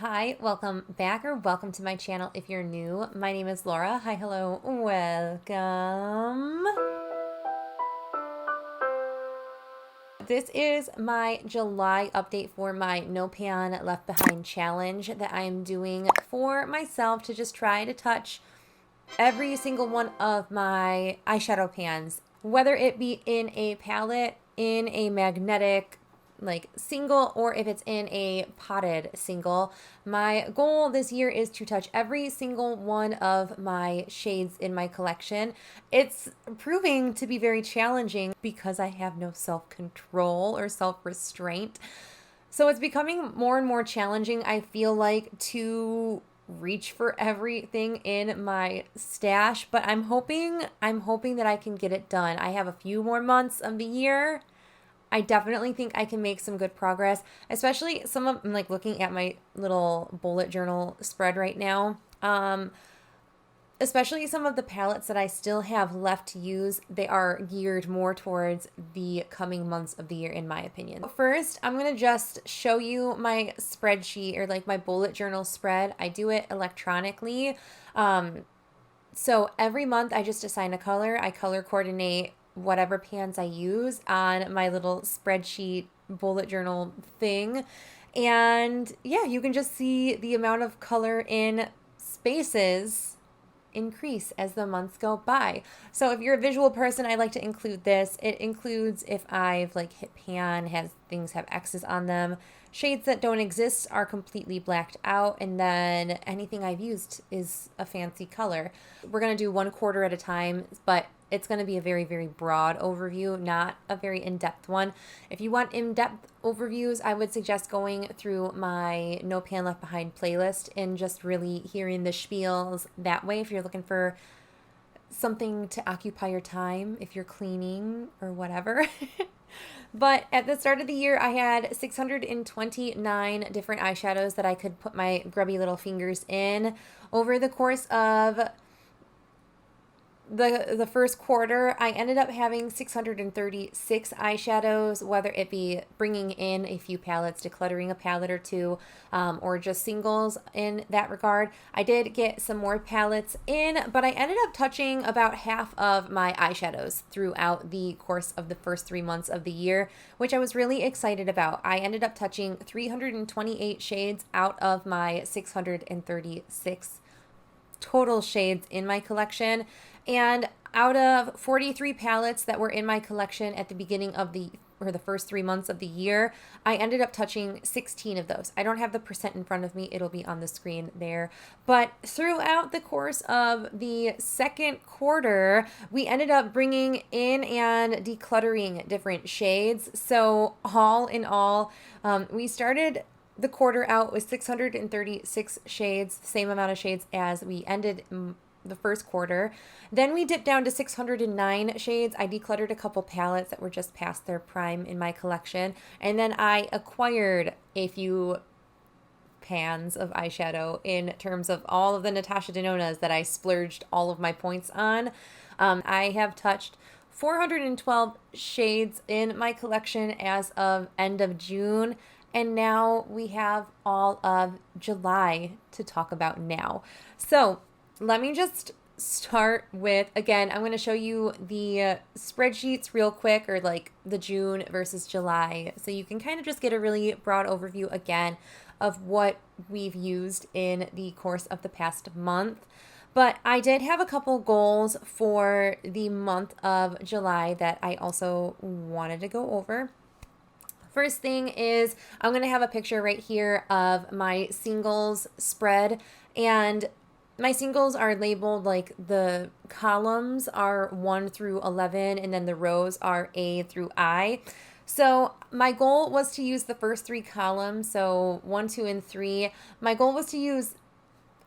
Hi, welcome back or welcome to my channel if you're new. My name is Laura. Hi, hello, welcome. This is my July update for my No Pan Left Behind challenge that I am doing for myself to just try to touch every single one of my eyeshadow pans, whether it be in a palette, in a magnetic like single, or if it's in a potted single. My goal this year is to touch every single one of my shades in my collection. It's proving to be very challenging because I have no self-control or self-restraint. So it's becoming more and more challenging, I feel like, to reach for everything in my stash, but I'm hoping that I can get it done. I have a few more months of the year. I definitely think I can make some good progress, especially I'm like looking at my little bullet journal spread right now. Especially some of the palettes that I still have left to use, they are geared more towards the coming months of the year, in my opinion. First, I'm going to just show you my spreadsheet, or like my bullet journal spread. I do it electronically. So every month I just assign a color. I color coordinate whatever pans I use on my little spreadsheet bullet journal thing. And yeah, you can just see the amount of color in spaces increase as the months go by. So if you're a visual person, I like to include this. It includes if I've like hit pan, has things have X's on them. Shades that don't exist are completely blacked out, and then anything I've used is a fancy color. We're going to do 1/4 at a time, but it's going to be a very, very broad overview, not a very in-depth one. If you want in-depth overviews, I would suggest going through my No Pan Left Behind playlist and just really hearing the spiels that way if you're looking for something to occupy your time, if you're cleaning or whatever. But at the start of the year, I had 629 different eyeshadows that I could put my grubby little fingers in. Over the course of the first quarter, I ended up having 636 eyeshadows, whether it be bringing in a few palettes, decluttering a palette or two, or just singles in that regard. I did get some more palettes in, but I ended up touching about half of my eyeshadows throughout the course of the first 3 months of the year, which I was really excited about. I ended up touching 328 shades out of my 636 total shades in my collection. And out of 43 palettes that were in my collection at the beginning of the first 3 months of the year, I ended up touching 16 of those. I don't have the percent in front of me. It'll be on the screen there. But throughout the course of the second quarter, we ended up bringing in and decluttering different shades. So all in all, we started the quarter out with 636 shades, the same amount of shades as we ended the first quarter. Then we dipped down to 609 shades. I decluttered a couple palettes that were just past their prime in my collection. And then I acquired a few pans of eyeshadow in terms of all of the Natasha Denonas that I splurged all of my points on. I have touched 412 shades in my collection as of end of June. And now we have all of July to talk about now. So let me just start with, again, I'm going to show you the spreadsheets real quick, or like the June versus July, so you can kind of just get a really broad overview again of what we've used in the course of the past month. But I did have a couple goals for the month of July that I also wanted to go over. First thing is I'm going to have a picture right here of my singles spread, and my singles are labeled like the columns are 1 through 11, and then the rows are A through I. So my goal was to use the first 3 columns, so 1, 2, and 3. My goal was to use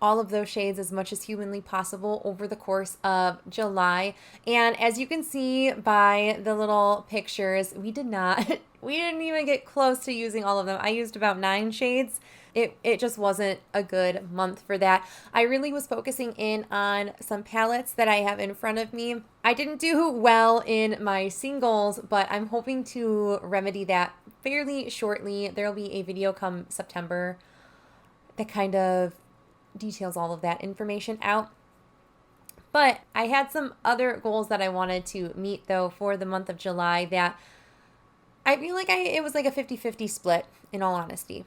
all of those shades as much as humanly possible over the course of July. And as you can see by the little pictures, we didn't even get close to using all of them. I used about 9 shades. It just wasn't a good month for that. I really was focusing in on some palettes that I have in front of me. I didn't do well in my singles, but I'm hoping to remedy that fairly shortly. There'll be a video come September that kind of details all of that information out. But I had some other goals that I wanted to meet, though, for the month of July that I feel like it was like a 50-50 split, in all honesty.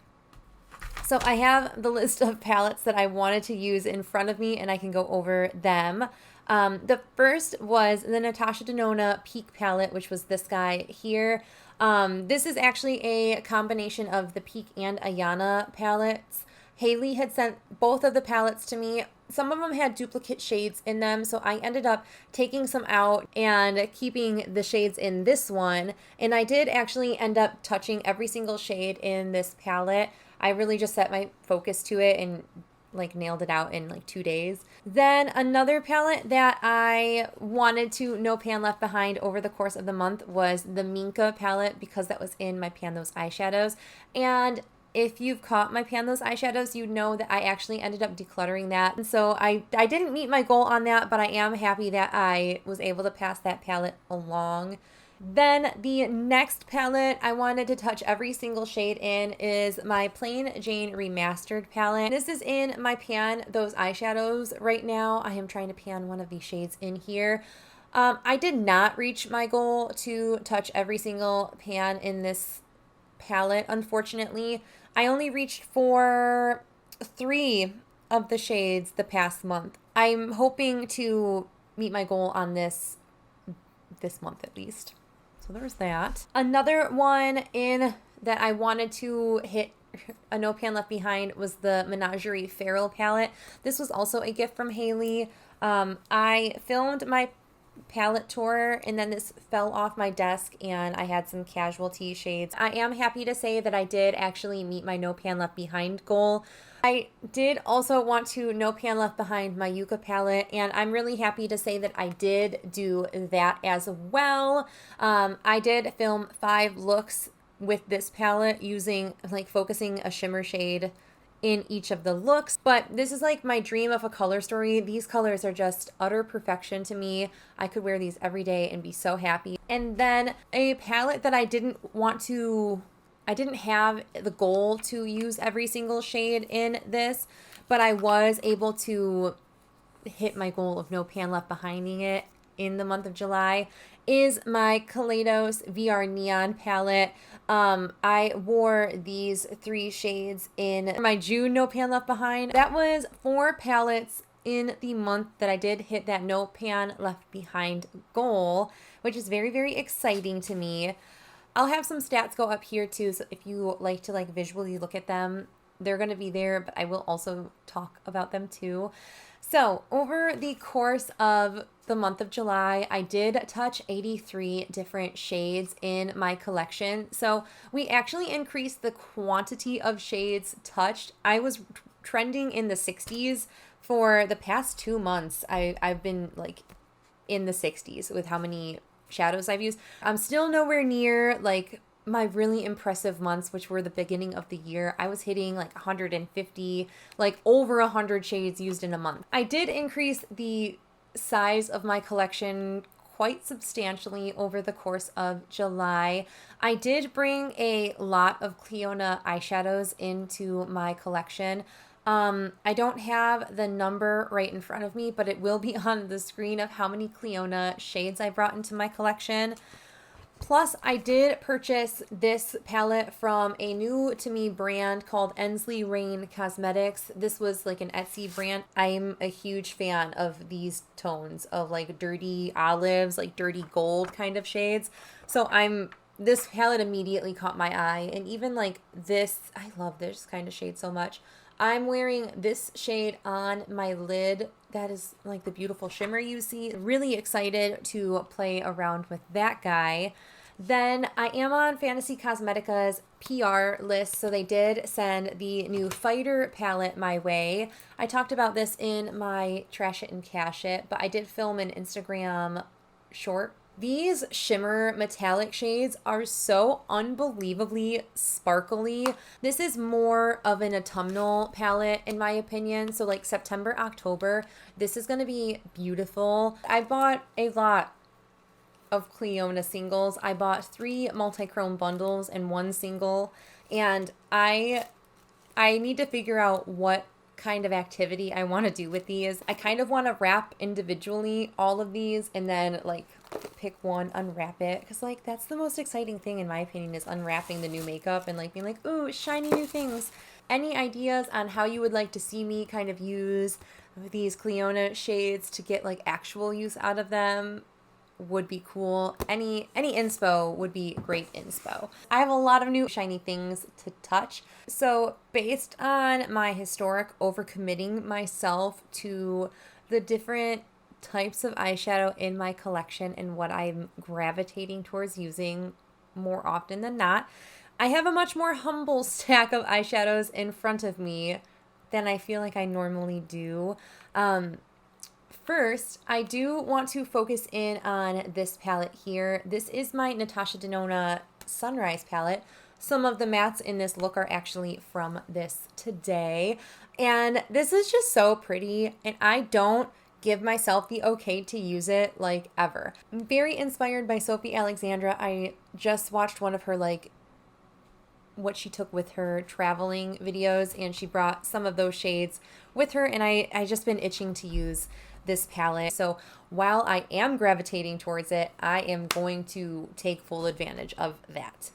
So I have the list of palettes that I wanted to use in front of me, and I can go over them. The first was the Natasha Denona Peak palette, which was this guy here. This is actually a combination of the Peak and Ayana palettes. Haley had sent both of the palettes to me. Some of them had duplicate shades in them, so I ended up taking some out and keeping the shades in this one. And I did actually end up touching every single shade in this palette. I really just set my focus to it and like nailed it out in like 2 days. Then another palette that I wanted to no pan left behind over the course of the month was the Minka palette, because that was in my Pan Those Eyeshadows. And if you've caught my Pan Those Eyeshadows, you know that I actually ended up decluttering that. And so I didn't meet my goal on that, but I am happy that I was able to pass that palette along. Then the next palette I wanted to touch every single shade in is my Plain Jane Remastered palette. This is in my Pan Those Eyeshadows right now. I am trying to pan one of these shades in here. I did not reach my goal to touch every single pan in this palette, unfortunately. I only reached for 3 of the shades the past month. I'm hoping to meet my goal on this month at least. So there's that. Another one in that I wanted to hit a no pan left behind was the Menagerie Feral palette. This was also a gift from Haley. I filmed my palette tour and then this fell off my desk and I had some casualty shades. I am happy to say that I did actually meet my no pan left behind goal. I did also want to no pan left behind my Yucca palette, and I'm really happy to say that I did do that as well. I did film 5 looks with this palette using like focusing a shimmer shade in each of the looks, but this is like my dream of a color story. These colors are just utter perfection to me. I could wear these every day and be so happy. And then a palette that I didn't have the goal to use every single shade in this, but I was able to hit my goal of no pan left behinding it in the month of July, is my Kaleidos VR Neon palette. I wore these 3 shades in my June no pan left behind. That was 4 palettes in the month that I did hit that no pan left behind goal, which is very, very exciting to me. I'll have some stats go up here too, so if you like to like visually look at them, they're going to be there, but I will also talk about them too. So over the course of the month of July, I did touch 83 different shades in my collection. So we actually increased the quantity of shades touched. I was trending in the 60s for the past 2 months. I've been like in the 60s with how many shadows I've used. I'm still nowhere near like my really impressive months, which were the beginning of the year. I was hitting like 150, like over 100 shades used in a month. I did increase the size of my collection quite substantially over the course of July. I did bring a lot of Clionadh eyeshadows into my collection. I don't have the number right in front of me, but it will be on the screen of how many Clionadh shades I brought into my collection. Plus, I did purchase this palette from a new to me brand called Ensley Rain Cosmetics. This was like an Etsy brand. I'm a huge fan of these tones of like dirty olives, like dirty gold kind of shades. So this palette immediately caught my eye. And even like this, I love this kind of shade so much. I'm wearing this shade on my lid. That is like the beautiful shimmer you see. Really excited to play around with that guy. Then I am on Fantasy Cosmetica's PR list, so they did send the new Fighter palette my way. I talked about this in my Trash It and Cash It, but I did film an Instagram short. These shimmer metallic shades are so unbelievably sparkly. This is more of an autumnal palette in my opinion. So like September, October, this is going to be beautiful. I bought a lot of Clionadh singles. I bought 3 multi-chrome bundles and 1 single, and I I need to figure out what kind of activity I want to do with these. I kind of want to wrap individually all of these and then like pick one, unwrap it, because like that's the most exciting thing in my opinion, is unwrapping the new makeup and like being like, ooh, shiny new things. Any ideas on how you would like to see me kind of use these Cleona shades to get like actual use out of them would be cool. Any inspo would be great inspo. I have a lot of new shiny things to touch. So based on my historic overcommitting myself to the different types of eyeshadow in my collection and what I'm gravitating towards using more often than not, I have a much more humble stack of eyeshadows in front of me than I feel like I normally do. First, I do want to focus in on this palette here. This is my Natasha Denona Sunrise palette. Some of the mattes in this look are actually from this today. And this is just so pretty, and I don't give myself the okay to use it like ever. I'm very inspired by Sophie Alexandra. I just watched one of her like what she took with her traveling videos, and she brought some of those shades with her, and I just been itching to use this palette. So while I am gravitating towards it, I am going to take full advantage of that.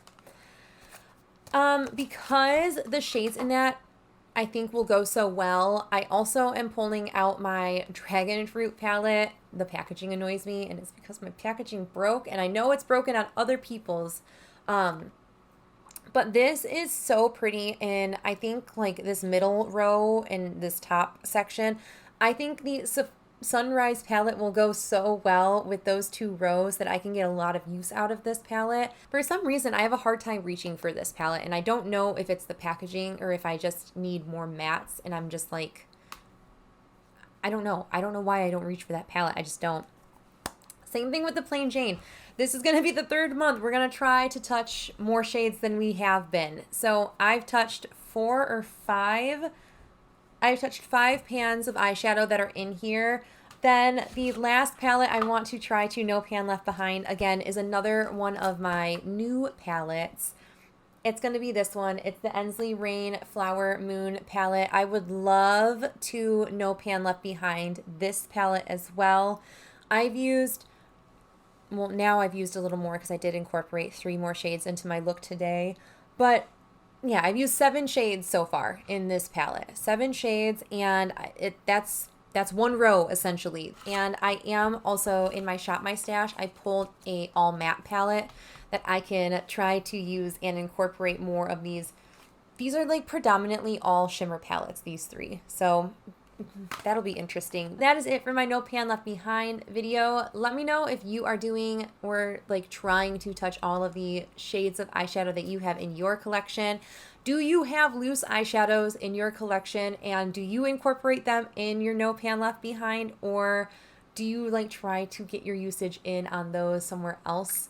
Because the shades in that I think will go so well, I also am pulling out my Dragon Fruit palette. The packaging annoys me, and it's because my packaging broke, and I know it's broken on other people's. But this is so pretty, and I think like this middle row and this top section, I think the Sunrise palette will go so well with those two rows that I can get a lot of use out of this palette. For some reason, I have a hard time reaching for this palette, and I don't know if it's the packaging or if I just need more mattes, and I'm just like, I don't know. I don't know why I don't reach for that palette. I just don't. Same thing with the Plain Jane. This is going to be the third month. We're going to try to touch more shades than we have been. So I've touched 5 pans of eyeshadow that are in here. Then the last palette I want to try to No Pan Left Behind, again, is another one of my new palettes. It's going to be this one. It's the Ensley Rain Flower Moon palette. I would love to No Pan Left Behind this palette as well. Now I've used a little more because I did incorporate 3 more shades into my look today. But yeah, I've used 7 shades so far in this palette. 7 shades, and that's one row essentially. And I am also in my Shop My Stash, I pulled a all matte palette that I can try to use and incorporate more of these. These are like predominantly all shimmer palettes, these 3. So that'll be interesting. That is it for my No Pan Left Behind video. Let me know if you are doing or like trying to touch all of the shades of eyeshadow that you have in your collection. Do you have loose eyeshadows in your collection, and do you incorporate them in your No Pan Left Behind, or do you like try to get your usage in on those somewhere else?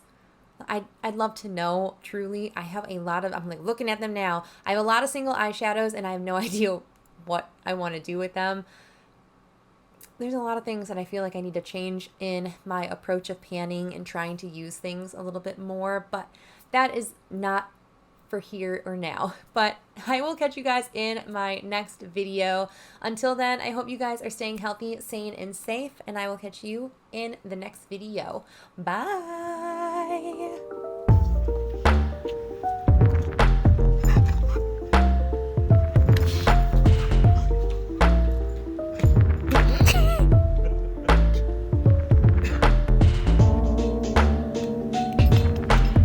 I'd love to know, truly. I have a lot of, I'm like looking at them now. I have a lot of single eyeshadows, and I have no idea what I want to do with them. There's a lot of things that I feel like I need to change in my approach of panning and trying to use things a little bit more, but that is not for here or now. But I will catch you guys in my next video. Until then, I hope you guys are staying healthy, sane, and safe, and I will catch you in the next video. Bye!